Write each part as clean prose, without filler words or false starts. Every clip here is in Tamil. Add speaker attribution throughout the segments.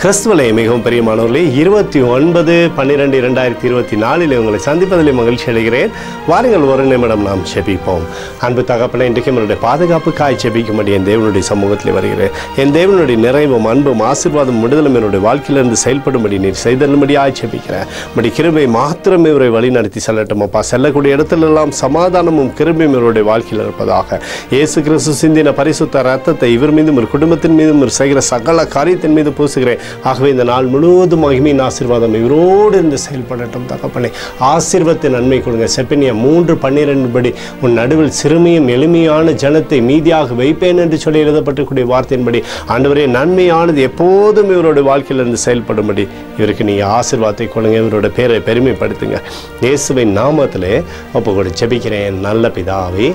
Speaker 1: கிறிஸ்துவலை மிகவும் பிரியமானவர்களே 29/12/2024 உங்களை சந்திப்பதில் மகிழ்ச்சி அடைகிறேன். வாருங்கள் ஒரு நிமிடம் நாம் ஜெபிப்போம். அன்பு தகப்பனே, இன்றைக்கு என்னுடைய பாதுகாப்புக்காய் ஜெபிக்கும்படி என் தேவனுடைய சமூகத்தில் வருகிறேன். என் தேவனுடைய நிறைவும் அன்பும் ஆசீர்வாதம் விடுதலும் என்னுடைய வாழ்க்கையிலிருந்து செயல்படும்படி நீர் செய்தல்லும்படியாய் ஜெபிக்கிறேன். படி கிருபை மாத்திரமே இவரை வழி நடத்தி செல்லட்டும் அப்பா. செல்லக்கூடிய இடத்திலெல்லாம் சமாதானமும் கிருபையும் இவருடைய வாழ்க்கையில் இருப்பதாக. இயேசு கிறிஸ்து சிந்தின பரிசுத்த ரத்தத்தை இவர் மீதும் ஒரு குடும்பத்தின் மீதும் ஒரு செய்கிற சகல காரியத்தின் மீது பூசுகிறேன். ஆகவே இந்த நாள் முழுவதும் மகிமையின் ஆசீர்வாதம் இவரோடு இருந்து செயல்படட்டும் தகப்பனே. ஆசீர்வாதத்தின் நன்மை கொடுங்க. செப்பனியா 3:12 படி உன் நடுவில் சிறுமியும் எளிமையான ஜனத்தை மீதியாக வைப்பேன் என்று சொல்லி எழுதப்பட்டிருக்கூடிய வார்த்தையின்படி ஆண்டவரே, நன்மையானது எப்போதும் இவருடைய வாழ்க்கையிலிருந்து செயல்படும்படி இவருக்கு நீங்கள் ஆசீர்வாதத்தை கொடுங்க. இவரோட பேரை பெருமைப்படுத்துங்க. இயேசுவின் நாமத்திலே ஒப்புக்கொடு ஜெபிக்கிறேன் நல்ல பிதாவே,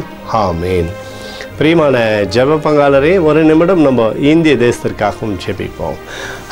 Speaker 1: ஆமேன். பிரியமான ஜெப பங்காளரே, ஒரு நிமிடம் நம்ம இந்திய தேசத்திற்காகவும் ஜெபிப்போம்.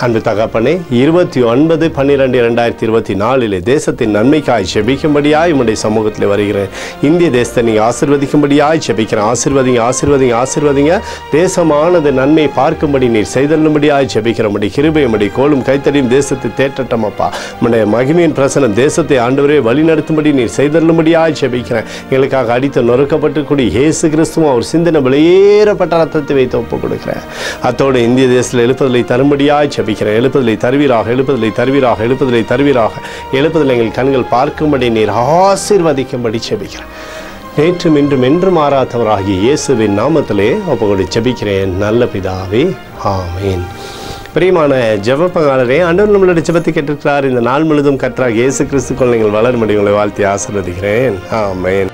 Speaker 1: அன்பு தகப்பனே, 29/12/2024 தேசத்தின் நன்மைக்காய் ஜெபிக்கும்படியாய் உம்முடைய சமூகத்தில் வருகிறேன். இந்திய தேசத்தை நீங்கள் ஆசீர்வதிக்கும்படியாய் ஜெபிக்கிறேன். ஆசீர்வதிங்க, ஆசீர்வதிங்க, ஆசீர்வதிங்க. தேசமானது நன்மை பார்க்கும்படி நீர் செய்தல்லும்படியாய் ஜெபிக்கிறபடி கிருபையும்படி கோலும் கைத்தடியும் தேசத்தை தேற்றட்டும் அப்பா. உம்முடைய மகிமையின் பிரசனம் தேசத்தை ஆண்டவரே வழி நடத்தும்படி நீர் செய்தல்லும்படியாய் ஜெபிக்கிறேன். எங்களுக்காக அடித்து நொறுக்கப்பட்டிருக்கூடிய இயேசு கிறிஸ்துவும் அவர் சிந்தனை வெளியேறப்பட்ட ரத்தத்தை வைத்து ஒப்புக் கொடுக்கிறேன். அத்தோடு இந்திய தேசத்தில் எழுப்புதலை தரும்படியாய் ஜெபிக்கிறேன். எழுப்புதலை தருவீராக, எழுப்புதலை தருவீராக, எழுப்புதலை தருவீராக. எழுப்புதலை எங்கள் கண்கள் பார்க்கும்படி நீர் ஆசீர்வதிக்கும்படி ஜெபிக்கிறேன். நேற்றும் இன்றும் என்றும் மாறாதவராகிய இயேசுவின் நாமத்திலே ஒப்புக்கொடு ஜெபிக்கிறேன் நல்ல பிதாவே, ஆமேன். பிரியமான ஜெப பங்காளரே, ஆண்டவர் நம்மளுடைய ஜெபத்தை கேட்டிருக்கிறார். இந்த நாள் முழுதும் கர்த்தராகிய இயேசு கிறிஸ்துக்குள் நீங்கள் வளரும்படி உங்களை வாழ்த்தி ஆசீர்வதிக்கிறேன். ஆமேன்.